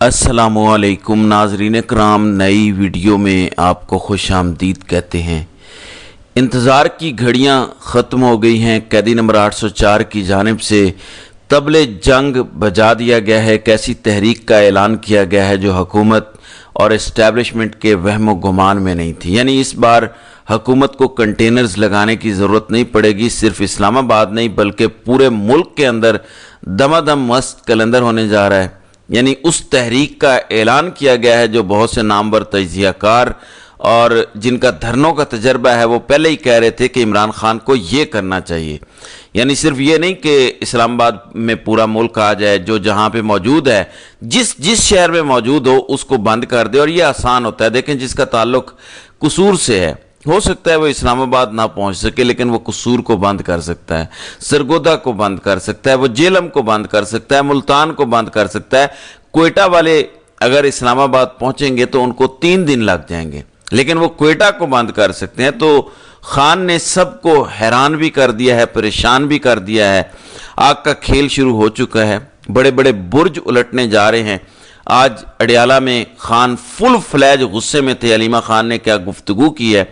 अस्सलामु अलैकुम नाज़रीन कराम, नई वीडियो में आपको खुश आमदीद कहते हैं। इंतज़ार की घड़ियां ख़त्म हो गई हैं। कैदी नंबर 804 की जानिब से तबले जंग बजा दिया गया है। कैसी तहरीक का ऐलान किया गया है जो हुकूमत और इस्टेब्लिशमेंट के वहम गुमान में नहीं थी। यानी इस बार हुकूमत को कंटेनर्स लगाने की ज़रूरत नहीं पड़ेगी। सिर्फ इस्लामाबाद नहीं बल्कि पूरे मुल्क के अंदर दमादम मस्त कैलेंडर होने जा रहा है। यानी उस तहरीक का ऐलान किया गया है जो बहुत से नामवर तजियाकार और जिनका धरनों का तजर्बा है वो पहले ही कह रहे थे कि इमरान खान को ये करना चाहिए। यानी सिर्फ ये नहीं कि इस्लामाबाद में पूरा मुल्क आ जाए, जो जहाँ पे मौजूद है जिस शहर में मौजूद हो उसको बंद कर दे। और ये आसान होता है। देखें, जिसका ताल्लुक कसूर से है, हो सकता है वो इस्लामाबाद ना पहुंच सके लेकिन वो कसूर को बंद कर सकता है, सरगोदा को बंद कर सकता है, वो जेलम को बंद कर सकता है, मुल्तान को बंद कर सकता है। क्वेटा वाले अगर इस्लामाबाद पहुंचेंगे तो उनको 3 दिन लग जाएंगे, लेकिन वो क्वेटा को बंद कर सकते हैं। तो खान ने सबको हैरान भी कर दिया है, परेशान भी कर दिया है। आग का खेल शुरू हो चुका है। बड़े बड़े बुर्ज उलटने जा रहे हैं। आज अडियाला में खान फुल फ्लैज गुस्से में थे। अलीमा खान ने क्या गुफ्तगू की है,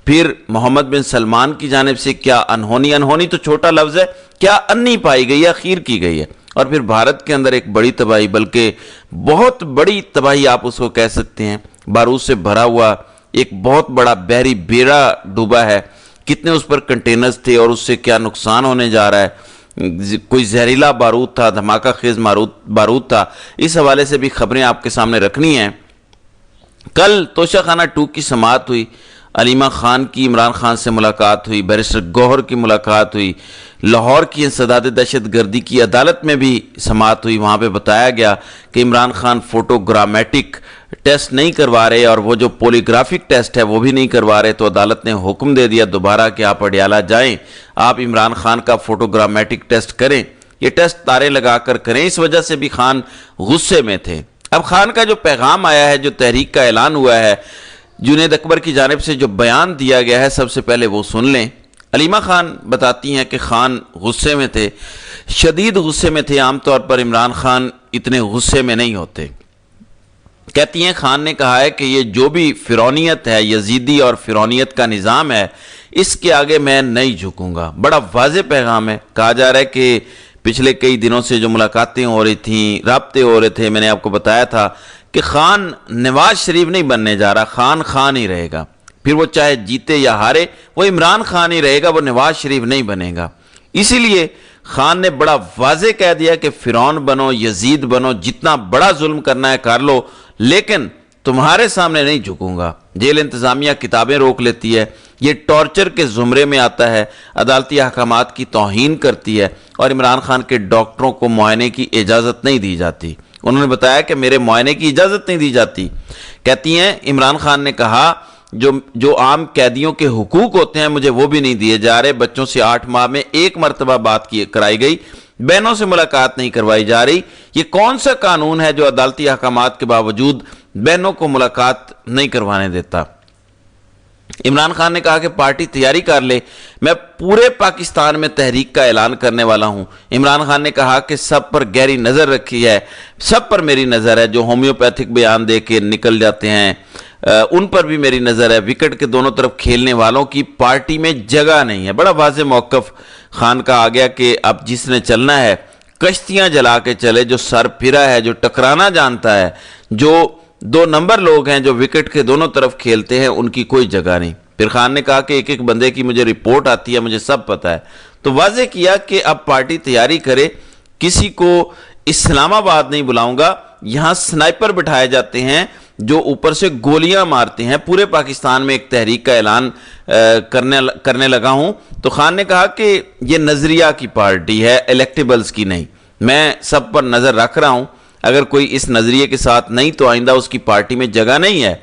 फिर मोहम्मद बिन सलमान की जानिब से क्या अनहोनी तो छोटा लफ्ज़ है, क्या अन्नी पाई गई है, खीर की गई है। और फिर भारत के अंदर एक बड़ी तबाही, बल्कि बहुत बड़ी तबाही आप उसको कह सकते हैं। बारूद से भरा हुआ एक बहुत बड़ा बहरी बेड़ा डूबा है। कितने उस पर कंटेनर्स थे और उससे क्या नुकसान होने जा रहा है। कोई जहरीला बारूद था, धमाका खेज बारूद था। इस हवाले से भी खबरें आपके सामने रखनी है। कल तोशाखाना 2 की समाअत हुई। अलीमा खान की इमरान खान से मुलाकात हुई, बैरिस्टर गौहर की मुलाकात हुई, लाहौर की इंसदाद दहशत गर्दी की अदालत में भी समाअत हुई। वहाँ पे बताया गया कि इमरान खान फोटोग्रामेटिक टेस्ट नहीं करवा रहे और वो जो पॉलीग्राफिक टेस्ट है वो भी नहीं करवा रहे। तो अदालत ने हुक्म दे दिया दोबारा कि आप अडियाला जाएं, आप इमरान खान का फोटोग्रामेटिक टेस्ट करें। ये टेस्ट तारे लगा कर करें। इस वजह से भी खान गुस्से में थे। अब खान का जो पैगाम आया है, जो तहरीक का ऐलान हुआ है, जुनैद अकबर की जानिब से जो बयान दिया गया है, सबसे पहले वो सुन लें। अलीमा खान बताती हैं कि खान गुस्से में थे, शदीद गुस्से में थे। आमतौर पर इमरान खान इतने गुस्से में नहीं होते। कहती हैं खान ने कहा है कि ये जो भी फिरौनियत है, यजीदी और फिरौनियत का निज़ाम है, इसके आगे मैं नहीं झुकूंगा। बड़ा वाज़ेह पैगाम है। कहा जा रहा है कि पिछले कई दिनों से जो मुलाकातें हो रही थी, राब्ते हो रहे थे, मैंने आपको बताया था कि खान नवाज शरीफ नहीं बनने जा रहा, खान खान ही रहेगा। फिर वो चाहे जीते या हारे, वो इमरान खान ही रहेगा, वो नवाज शरीफ नहीं बनेगा। इसीलिए खान ने बड़ा वाज़ेह कह दिया कि फिरौन बनो, यजीद बनो, जितना बड़ा जुल्म करना है कर लो, लेकिन तुम्हारे सामने नहीं झुकूंगा। जेल इंतजामिया किताबें रोक लेती है, ये टॉर्चर के जुमरे में आता है, अदालती अहकामात की तौहीन करती है और इमरान खान के डॉक्टरों को मुआयने की इजाज़त नहीं दी जाती। उन्होंने बताया कि मेरे मुआयने की इजाज़त नहीं दी जाती। कहती हैं इमरान खान ने कहा जो आम कैदियों के हुकूक होते हैं मुझे वो भी नहीं दिए जा रहे। बच्चों से 8 माह में 1 मरतबा बात कराई गई, बहनों से मुलाकात नहीं करवाई जा रही। ये कौन सा कानून है जो अदालती अहकामात के बावजूद बहनों को मुलाकात नहीं करवाने देता। इमरान खान ने कहा कि पार्टी तैयारी कर ले, मैं पूरे पाकिस्तान में तहरीक का ऐलान करने वाला हूं। इमरान खान ने कहा कि सब पर गहरी नज़र रखी है, सब पर मेरी नज़र है। जो होम्योपैथिक बयान दे के निकल जाते हैं उन पर भी मेरी नज़र है। विकेट के दोनों तरफ खेलने वालों की पार्टी में जगह नहीं है। बड़ा वाज़ेह मौक़िफ़ खान का आ गया कि अब जिसने चलना है कश्तियाँ जला के चले, जो सर फिरा है, जो टकराना जानता है, जो 2 नंबर लोग हैं, जो विकेट के दोनों तरफ खेलते हैं, उनकी कोई जगह नहीं। फिर खान ने कहा कि एक बंदे की मुझे रिपोर्ट आती है, मुझे सब पता है। तो वाज़ेह किया कि अब पार्टी तैयारी करे, किसी को इस्लामाबाद नहीं बुलाऊंगा। यहां स्नाइपर बिठाए जाते हैं जो ऊपर से गोलियां मारते हैं। पूरे पाकिस्तान में एक तहरीक का ऐलान करने लगा हूं। तो खान ने कहा कि यह नजरिया की पार्टी है, इलेक्टेबल्स की नहीं। मैं सब पर नजर रख रहा हूं, अगर कोई इस नजरिए के साथ नहीं तो आइंदा उसकी पार्टी में जगह नहीं है।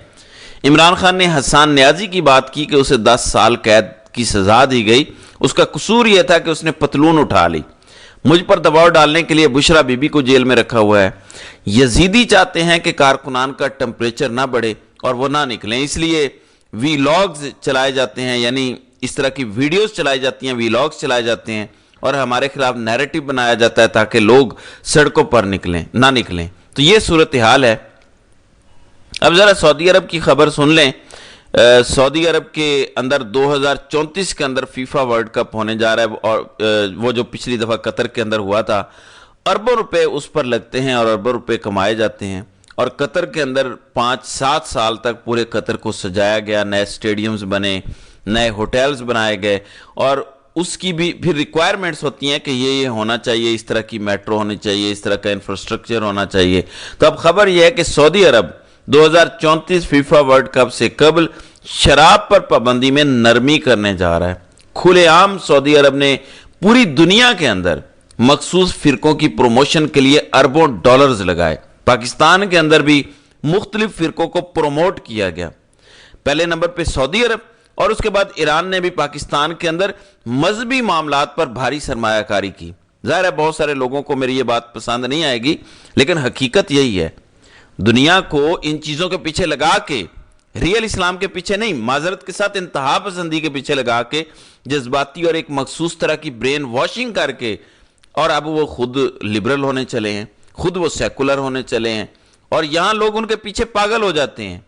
इमरान खान ने हसन न्याजी की बात की कि उसे 10 साल कैद की सजा दी गई। उसका कसूर यह था कि उसने पतलून उठा ली। मुझ पर दबाव डालने के लिए बुशरा बीबी को जेल में रखा हुआ है। यजीदी चाहते हैं कि कारकुनान का टेम्परेचर ना बढ़े और वो ना निकलें, इसलिए वीलॉग्स चलाए जाते हैं, यानी इस तरह की वीडियोस चलाई जाती हैं, वीलॉग्स चलाए जाते हैं और हमारे खिलाफ नैरेटिव बनाया जाता है ताकि लोग सड़कों पर ना निकलें। تو یہ صورتحال ہے۔ اب ذرا سعودی عرب کی خبر سن لیں۔ سعودی عرب کے اندر 2034 کے اندر فیفا ورلڈ کپ ہونے جا رہا ہے، اور وہ جو پچھلی دفعہ قطر کے اندر ہوا تھا، اربوں روپے اس پر لگتے ہیں اور اربوں روپے کمائے جاتے ہیں، اور قطر کے اندر 5-7 سال تک پورے قطر کو سجایا گیا، نئے سٹیڈیمز بنے، نئے ہوٹلز بنائے گئے، اور اس کی بھی پھر ریکوائرمنٹس ہوتی ہیں کہ یہ ہونا چاہیے، اس طرح کی میٹرو ہونی چاہیے، اس طرح کا انفراسٹرکچر ہونا چاہیے۔ تو اب خبر یہ ہے کہ سعودی عرب 2034 فیفا ورلڈ کپ سے قبل شراب پر پابندی میں نرمی کرنے جا رہا ہے۔ کھلے عام سعودی عرب نے پوری دنیا کے اندر مخصوص فرقوں کی پروموشن کے لیے اربوں ڈالرز لگائے۔ پاکستان کے اندر بھی مختلف فرقوں کو پروموٹ کیا گیا۔ پہلے نمبر پہ سعودی عرب، اور اس کے بعد ایران نے بھی پاکستان کے اندر مذہبی معاملات پر بھاری سرمایہ کاری کی۔ ظاہر ہے بہت سارے لوگوں کو میری یہ بات پسند نہیں آئے گی، لیکن حقیقت یہی ہے۔ دنیا کو ان چیزوں کے پیچھے لگا کے، ریئل اسلام کے پیچھے نہیں، معذرت کے ساتھ انتہا پسندی کے پیچھے لگا کے، جذباتی اور ایک مخصوص طرح کی برین واشنگ کر کے، اور اب وہ خود لبرل ہونے چلے ہیں، خود وہ سیکولر ہونے چلے ہیں، اور یہاں لوگ ان کے پیچھے پاگل ہو جاتے ہیں۔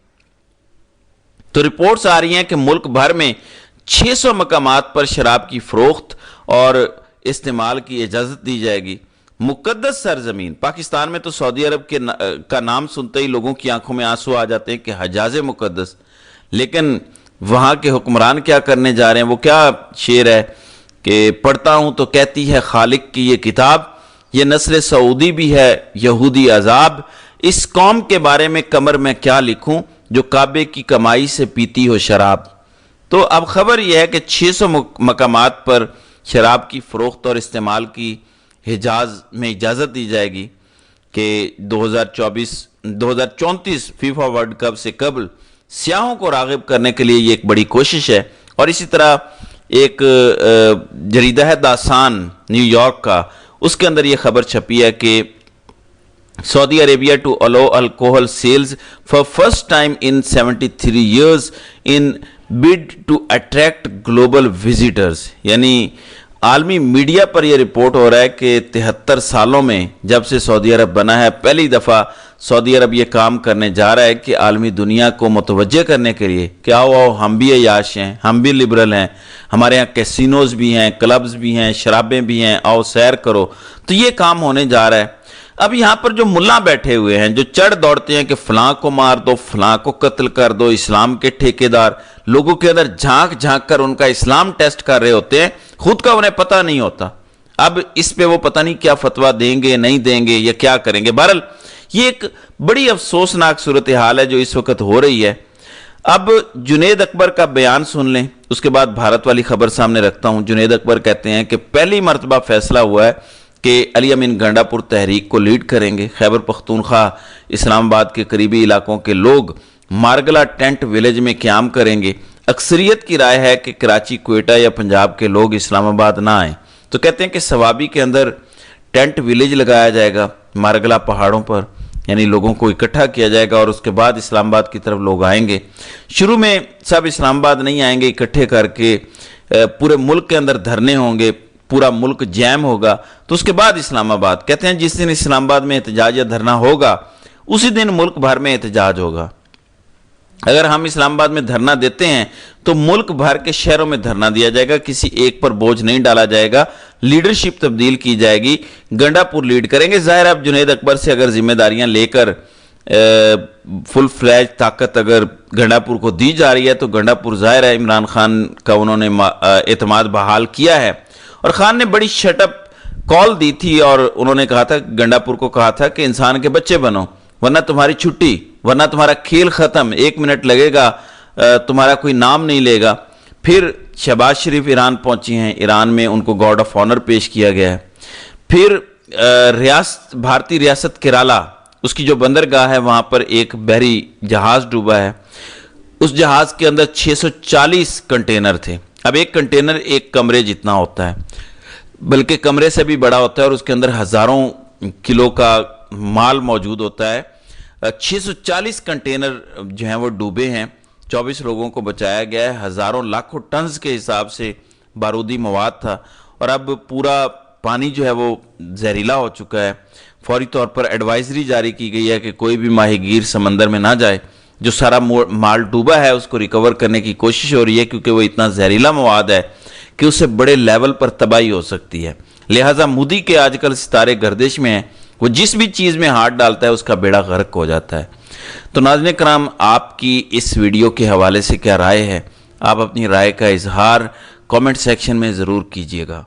تو رپورٹس آ رہی ہیں کہ ملک بھر میں 600 مقامات پر شراب کی فروخت اور استعمال کی اجازت دی جائے گی۔ مقدس سرزمین پاکستان میں تو سعودی عرب کا نام سنتے ہی لوگوں کی آنکھوں میں آنسو آ جاتے ہیں کہ حجاز مقدس، لیکن وہاں کے حکمران کیا کرنے جا رہے ہیں؟ وہ کیا شعر ہے کہ پڑھتا ہوں تو کہتی ہے خالق کی یہ کتاب، یہ نسل سعودی بھی ہے یہودی عذاب، اس قوم کے بارے میں کمر میں کیا لکھوں جو کعبے کی کمائی سے پیتی ہو شراب۔ تو اب خبر یہ ہے کہ 600 مقامات پر شراب کی فروخت اور استعمال کی حجاز میں اجازت دی جائے گی کہ 2034 فیفا ورلڈ کپ سے قبل سیاحوں کو راغب کرنے کے لیے یہ ایک بڑی کوشش ہے۔ اور اسی طرح ایک جریدہ ہے داسان نیو یارک کا، اس کے اندر یہ خبر چھپی ہے کہ Saudi Arabia to allow alcohol sales for first time in 73 years in bid to attract global visitors۔ یعنی عالمی میڈیا پر یہ رپورٹ ہو رہا ہے کہ 73 سالوں میں جب سے سعودی عرب بنا ہے، پہلی دفعہ سعودی عرب یہ کام کرنے جا رہا ہے کہ عالمی دنیا کو متوجہ کرنے کے لیے کہ آؤ ہم بھی عیاش ہیں، ہم بھی لبرل ہیں، ہمارے ہاں کیسینوز بھی ہیں، کلبز بھی ہیں، شرابیں بھی ہیں، آؤ سیر کرو۔ تو یہ کام ہونے جا رہا ہے۔ اب یہاں پر جو ملا بیٹھے ہوئے ہیں، جو چڑھ دوڑتے ہیں کہ فلاں کو مار دو، فلاں کو قتل کر دو، اسلام کے ٹھیکیدار لوگوں کے اندر جھانک جھانک کر ان کا اسلام ٹیسٹ کر رہے ہوتے ہیں، خود کا انہیں پتہ نہیں ہوتا۔ اب اس پہ وہ پتہ نہیں کیا فتویٰ دیں گے، نہیں دیں گے، یا کیا کریں گے۔ بہرحال یہ ایک بڑی افسوسناک صورتحال ہے جو اس وقت ہو رہی ہے۔ اب جنید اکبر کا بیان سن لیں، اس کے بعد بھارت والی خبر سامنے رکھتا ہوں۔ جنید اکبر کہتے ہیں کہ پہلی مرتبہ فیصلہ ہوا ہے کہ علی امین گنڈا پور تحریک کو لیڈ کریں گے۔ خیبر پختونخوا اسلام آباد کے قریبی علاقوں کے لوگ مارگلا ٹینٹ ویلیج میں قیام کریں گے۔ اکثریت کی رائے ہے کہ کراچی، کوئٹہ یا پنجاب کے لوگ اسلام آباد نہ آئیں۔ تو کہتے ہیں کہ سوابی کے اندر ٹینٹ ویلیج لگایا جائے گا مارگلا پہاڑوں پر، یعنی لوگوں کو اکٹھا کیا جائے گا، اور اس کے بعد اسلام آباد کی طرف لوگ آئیں گے۔ شروع میں سب اسلام آباد نہیں آئیں گے، اکٹھے کر کے پورے ملک کے اندر دھرنے ہوں گے، پورا ملک جیم ہوگا، تو اس کے بعد اسلام آباد۔ کہتے ہیں جس دن اسلام آباد میں احتجاج یا دھرنا ہوگا اسی دن ملک بھر میں احتجاج ہوگا۔ اگر ہم اسلام آباد میں دھرنا دیتے ہیں تو ملک بھر کے شہروں میں دھرنا دیا جائے گا، کسی ایک پر بوجھ نہیں ڈالا جائے گا، لیڈرشپ تبدیل کی جائے گی، گنڈا پور لیڈ کریں گے۔ ظاہر اب جنید اکبر سے اگر ذمہ داریاں لے کر فل فلیج طاقت اگر گنڈا پور کو دی جا رہی ہے تو گنڈا پور ظاہر ہے عمران خان کا انہوں نے اعتماد بحال کیا ہے، اور خان نے بڑی شٹ اپ کال دی تھی، اور انہوں نے کہا تھا گنڈا پور کو کہا تھا کہ انسان کے بچے بنو ورنہ تمہاری چھٹی، ورنہ تمہارا کھیل ختم، 1 منٹ لگے گا تمہارا کوئی نام نہیں لے گا۔ پھر شہباز شریف ایران پہنچی ہیں، ایران میں ان کو گارڈ آف آنر پیش کیا گیا ہے۔ پھر بھارتی ریاست کیرالا، اس کی جو بندرگاہ ہے وہاں پر ایک بحری جہاز ڈوبا ہے، اس جہاز کے اندر 640 کنٹینر تھے۔ اب ایک کنٹینر ایک کمرے جتنا ہوتا ہے، بلکہ کمرے سے بھی بڑا ہوتا ہے، اور اس کے اندر ہزاروں کلو کا مال موجود ہوتا ہے۔ 640 کنٹینر جو ہیں وہ ڈوبے ہیں، 24 لوگوں کو بچایا گیا ہے، ہزاروں لاکھوں ٹنز کے حساب سے بارودی مواد تھا، اور اب پورا پانی جو ہے وہ زہریلا ہو چکا ہے۔ फौरी तौर पर एडवाइजरी जारी की गई है कि कोई भी माहीगीर समंदर में ना जाए। जो सारा माल डूबा है उसको रिकवर करने की कोशिश हो रही है, क्योंकि वो इतना जहरीला मवाद है कि उससे बड़े लेवल पर तबाही हो सकती है। लिहाजा मोदी के आजकल सितारे गर्दिश में हैं, वो जिस भी चीज़ में हाथ डालता है उसका बेड़ा गर्क हो जाता है। तो नाज़रीन कराम, आपकी इस वीडियो के हवाले से क्या राय है? आप अपनी राय का इजहार कमेंट सेक्शन में ज़रूर कीजिएगा।